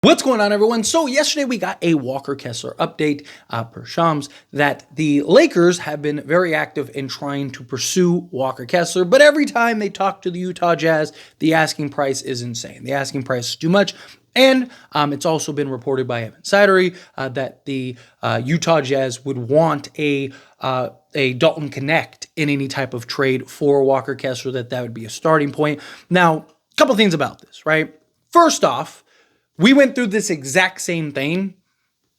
What's going on, everyone? So yesterday we got a Walker Kessler update per Shams that the Lakers have been very active in trying to pursue Walker Kessler, but every time they talk to the Utah Jazz, the asking price is insane. The asking price is too much. And it's also been reported by Evan Sidery that the Utah Jazz would want a Dalton Knecht in any type of trade for Walker Kessler, that would be a starting point. Now, a couple things about this, right? First off, we went through this exact same thing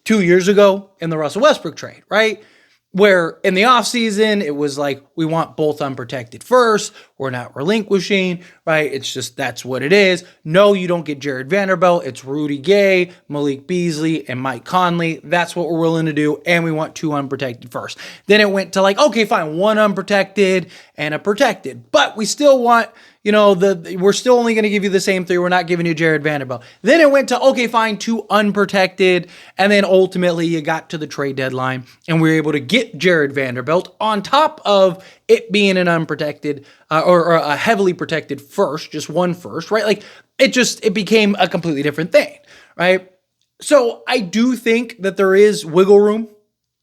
2 years ago in the Russell Westbrook trade, right? Where in the offseason, it was like, we want both unprotected first. We're not relinquishing, right? It's just, that's what it is. No, you don't get Jared Vanderbilt. It's Rudy Gay, Malik Beasley, and Mike Conley. That's what we're willing to do. And we want two unprotected first. Then it went to like, okay, fine, one unprotected and a protected. But we still want, we're still only going to give you the same three. We're not giving you Jared Vanderbilt. Then it went to, okay, fine, two unprotected. And then ultimately you got to the trade deadline and we were able to get Jared Vanderbilt on top of it being an unprotected or a heavily protected first, just one first, right? Like it became a completely different thing, right? So I do think that there is wiggle room.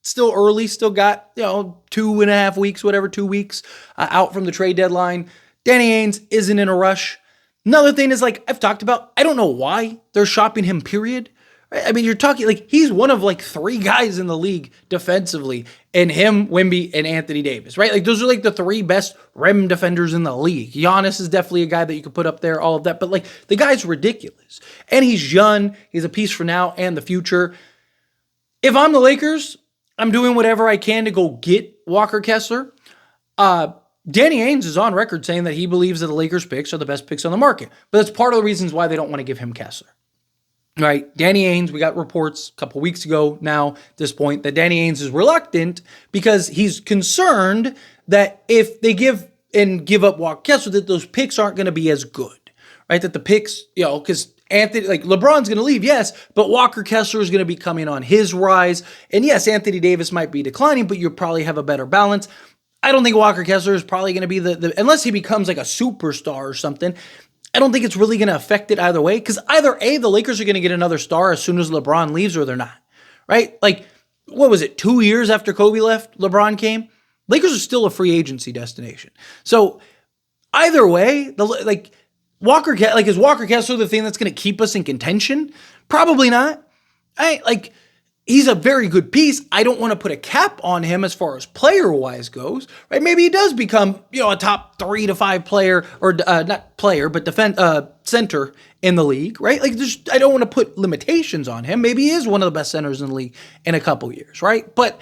Still early, still got, 2.5 weeks, 2 weeks out from the trade deadline. Danny Ainge isn't in a rush. Another thing is, like I've talked about, I don't know why they're shopping him, period. I mean, you're talking like he's one of like 3 guys in the league defensively, and him, Wemby, and Anthony Davis, right? Like those are like the 3 best rim defenders in the league. Giannis is definitely a guy that you could put up there, all of that, but like the guy's ridiculous. And he's young. He's a piece for now and the future. If I'm the Lakers, I'm doing whatever I can to go get Walker Kessler. Danny Ainge is on record saying that he believes that the Lakers picks are the best picks on the market. But that's part of the reasons why they don't want to give him Kessler. Right? Danny Ainge, we got reports a couple weeks ago now at this point that Danny Ainge is reluctant because he's concerned that if they give up Walker Kessler, that those picks aren't going to be as good. Right? That the picks, because Anthony, like LeBron's going to leave, yes, but Walker Kessler is going to be coming on his rise. And yes, Anthony Davis might be declining, but you'll probably have a better balance. I don't think Walker Kessler is probably going to be unless he becomes like a superstar or something, I don't think it's really going to affect it either way, because either A, the Lakers are going to get another star as soon as LeBron leaves, or they're not, right? Like, what was it, 2 years after Kobe left, LeBron came? Lakers are still a free agency destination. So either way, is Walker Kessler the thing that's going to keep us in contention? Probably not. He's a very good piece. I don't want to put a cap on him as far as player-wise goes, right? Maybe he does become, a top 3 to 5 player, or not player, but center in the league, right? Like, I don't want to put limitations on him. Maybe he is one of the best centers in the league in a couple years, right? But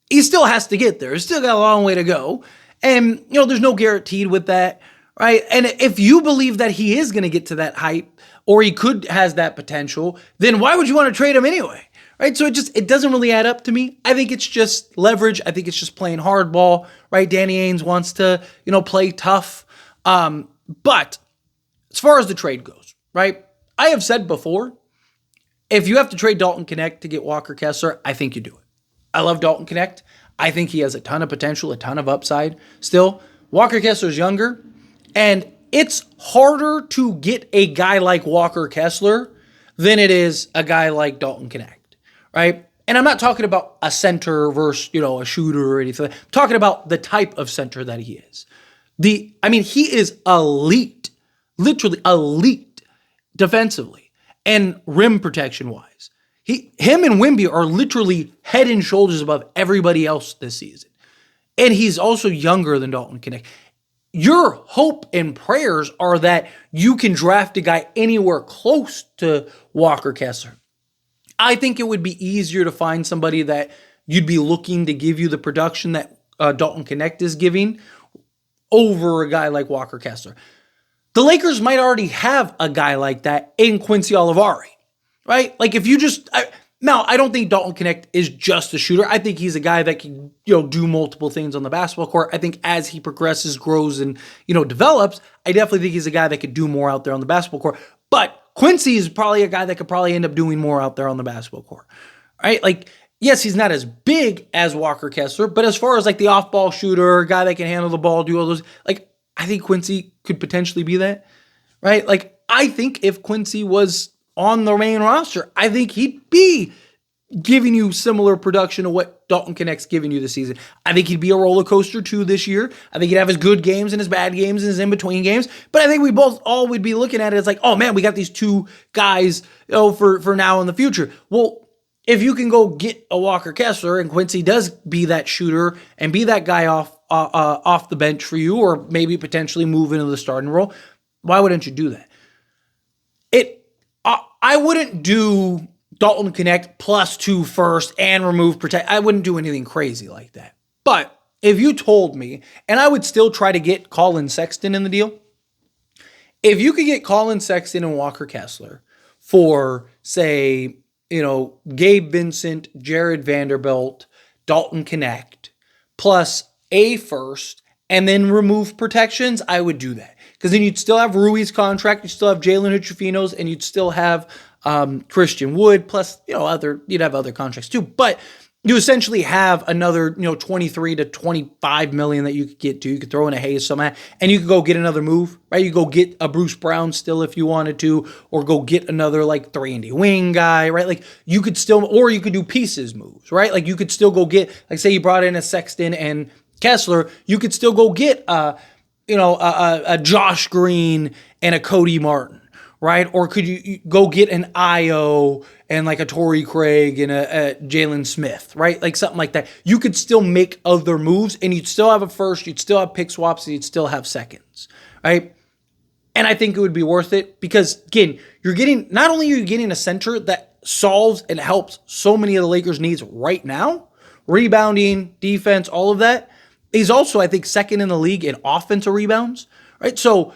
he still has to get there. He's still got a long way to go. And, there's no guaranteed with that, right? And if you believe that he is going to get to that height, or he has that potential, then why would you want to trade him anyway? Right, so it doesn't really add up to me. I think it's just leverage. I think it's just playing hardball, right? Danny Ainge wants to, play tough. But as far as the trade goes, right, I have said before, if you have to trade Dalton Knecht to get Walker Kessler, I think you do it. I love Dalton Knecht. I think he has a ton of potential, a ton of upside. Still, Walker Kessler's younger, and it's harder to get a guy like Walker Kessler than it is a guy like Dalton Knecht. Right? And I'm not talking about a center versus, a shooter or anything. I'm talking about the type of center that he is. He is elite, literally elite defensively and rim protection wise. Him and Wemby are literally head and shoulders above everybody else this season. And he's also younger than Dalton Knecht. Your hope and prayers are that you can draft a guy anywhere close to Walker Kessler. I think it would be easier to find somebody that you'd be looking to give you the production that Dalton Knecht is giving over a guy like Walker Kessler. The Lakers might already have a guy like that in Quincy Olivari, right? Like if you now I don't think Dalton Knecht is just a shooter. I think he's a guy that can, do multiple things on the basketball court. I think as he progresses, grows, and, develops, I definitely think he's a guy that could do more out there on the basketball court. But Quincy is probably a guy that could probably end up doing more out there on the basketball court, right? Like, yes, he's not as big as Walker Kessler, but as far as like the off-ball shooter, guy that can handle the ball, do all those, like, I think Quincy could potentially be that, right? Like, I think if Quincy was on the main roster, I think he'd be giving you similar production to what Dalton Knecht's giving you this season. I think he'd be a roller coaster too this year. I think he'd have his good games and his bad games and his in-between games. But I think we both all would be looking at it as like, oh man, we got these two guys, for now and the future. Well, if you can go get a Walker Kessler and Quincy does be that shooter and be that guy off the bench for you, or maybe potentially move into the starting role, why wouldn't you do that? I wouldn't do Dalton Knecht +2 first and remove protect. I wouldn't do anything crazy like that. But if you told me, and I would still try to get Colin Sexton in the deal, if you could get Colin Sexton and Walker Kessler for, say, Gabe Vincent, Jared Vanderbilt, Dalton Knecht, plus a first, and then remove protections, I would do that. Because then you'd still have Rui's contract, you'd still have Jalen Hood-Schifino's, and you'd still have Christian Wood, plus you'd have other contracts too. But you essentially have another 23 to 25 million that you could get to. You could throw in a Hayes somehow, and you could go get another move, right? You go get a Bruce Brown still if you wanted to, or go get another like 3-and-D wing guy, right? Like you could still, or you could do pieces moves, right? Like you could still go get, like say you brought in a Sexton and Kessler, you could still go get a Josh Green and a Cody Martin, right? Or could you go get an Io and like a Torrey Craig and a Jalen Smith, right? Like something like that. You could still make other moves and you'd still have a first, you'd still have pick swaps, and you'd still have seconds, right? And I think it would be worth it because, again, not only are you getting a center that solves and helps so many of the Lakers' needs right now, rebounding, defense, all of that. He's also, I think, second in the league in offensive rebounds, right? So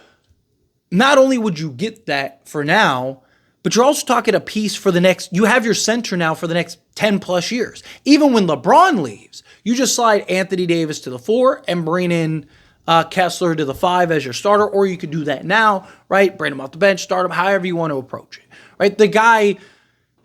not only would you get that for now, but you're also talking a piece for the next, you have your center now for the next 10 plus years. Even when LeBron leaves, you just slide Anthony Davis to the 4 and bring in Kessler to the 5 as your starter, or you could do that now, right? Bring him off the bench, start him, however you want to approach it, right? The guy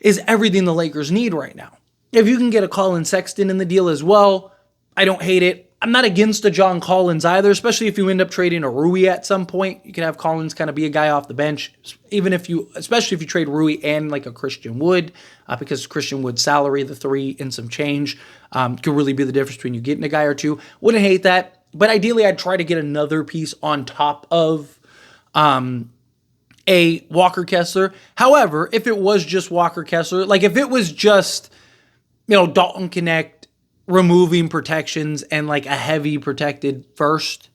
is everything the Lakers need right now. If you can get a Colin Sexton in the deal as well, I don't hate it. I'm not against a John Collins either, especially if you end up trading a Rui at some point. You can have Collins kind of be a guy off the bench, especially if you trade Rui and like a Christian Wood, because Christian Wood's salary, the 3 and some change, could really be the difference between you getting a guy or two. Wouldn't hate that, but ideally I'd try to get another piece on top of a Walker Kessler. However, if it was just Walker Kessler, like if it was just, Dalton Knecht, removing protections and like a heavy protected first,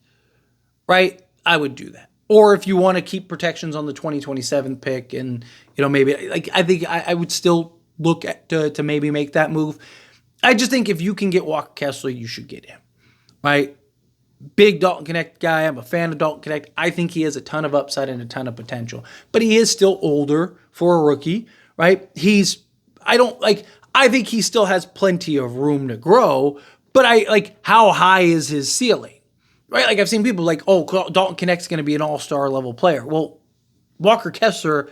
right? I would do that. Or if you want to keep protections on the 2027 pick and, maybe like, I think I would still look at to maybe make that move. I just think if you can get Walker Kessler, you should get him, right? Big Dalton Knecht guy. I'm a fan of Dalton Knecht. I think he has a ton of upside and a ton of potential, but he is still older for a rookie, right? I think he still has plenty of room to grow, but how high is his ceiling, right? Like I've seen people like, oh, Dalton Knecht's going to be an all-star level player. Well, Walker Kessler,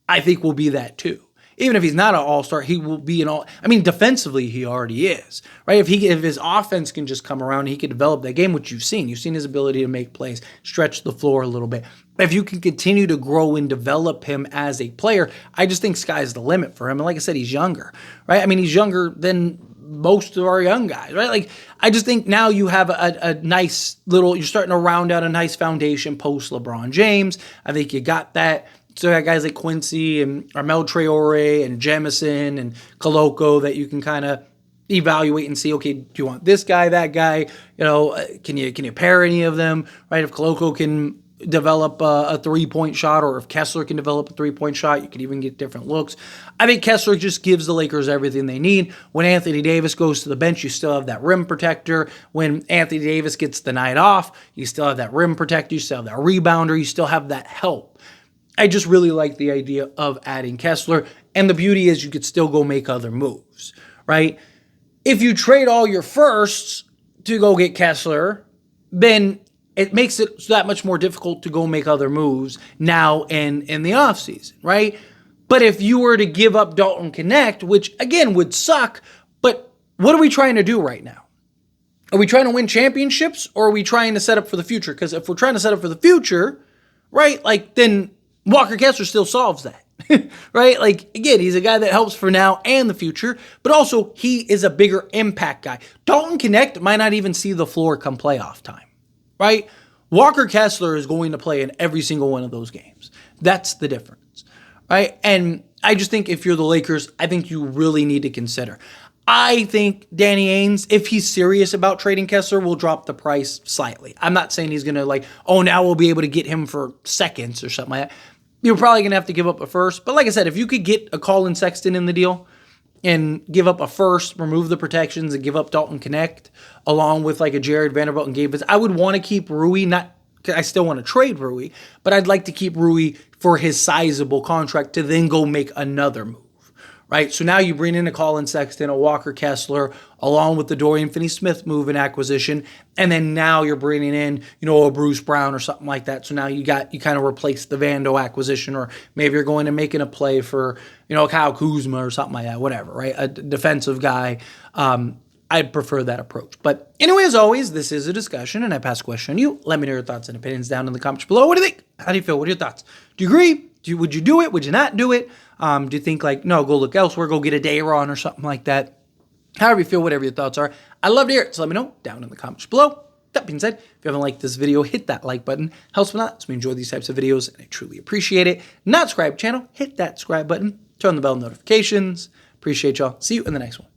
I think will be that too. Even if he's not an all-star, he will be defensively he already is, right? If his offense can just come around, he can develop that game, which you've seen. You've seen his ability to make plays, stretch the floor a little bit. If you can continue to grow and develop him as a player, I just think sky's the limit for him. And like I said, he's younger, right? I mean, he's younger than most of our young guys, right? Like, I just think now you have a nice you're starting to round out a nice foundation post LeBron James. I think you got that. So you got guys like Quincy and Armel Traore and Jemison and Koloko that you can kind of evaluate and see, okay, do you want this guy, that guy? Can you pair any of them, right? If Koloko can develop a three-point shot, or if Kessler can develop a three-point shot, you could even get different looks. I think Kessler just gives the Lakers everything they need. When Anthony Davis goes to the bench, you still have that rim protector. When Anthony Davis gets the night off, you still have that rim protector, you still have that rebounder, you still have that help. I just really like the idea of adding Kessler, and the beauty is you could still go make other moves, right? If you trade all your firsts to go get Kessler, then it makes it that much more difficult to go make other moves now and in the offseason, right? But if you were to give up Dalton Knecht, which again would suck, but what are we trying to do right now? Are we trying to win championships, or are we trying to set up for the future? Because if we're trying to set up for the future, right, then Walker Kessler still solves that. right? Like, again, he's a guy that helps for now and the future, but also he is a bigger impact guy. Dalton Knecht might not even see the floor come playoff time, right? Walker Kessler is going to play in every single one of those games. That's the difference, right? And I just think if you're the Lakers, I think you really need to consider. I think Danny Ainge, if he's serious about trading Kessler, will drop the price slightly. I'm not saying he's going to like, oh, now we'll be able to get him for seconds or something like that. You're probably going to have to give up a first. But like I said, if you could get a Colin Sexton in the deal and give up a first, remove the protections, and give up Dalton Knecht along with like a Jared Vanderbilt and Gabe Vincent, I would want to keep Rui. I still want to trade Rui, but I'd like to keep Rui for his sizable contract to then go make another move. Right, so now you bring in a Colin Sexton, a Walker Kessler, along with the Dorian Finney-Smith move and acquisition, and then now you're bringing in, a Bruce Brown or something like that. So now you kind of replace the Vando acquisition, or maybe you're going and making a play for, Kyle Kuzma or something like that, whatever, right? A defensive guy. I'd prefer that approach. But anyway, as always, this is a discussion, and I pass the question on you. Let me know your thoughts and opinions down in the comments below. What do you think? How do you feel? What are your thoughts? Do you agree? Would you do it? Would you not do it? Do you think no, go look elsewhere, go get a Dayron or something like that? However you feel, whatever your thoughts are. I'd love to hear it, so let me know down in the comments below. That being said, if you haven't liked this video, hit that like button. Helps me a lot, so we enjoy these types of videos, and I truly appreciate it. Not subscribe to the channel, hit that subscribe button, turn on the bell notifications. Appreciate y'all. See you in the next one.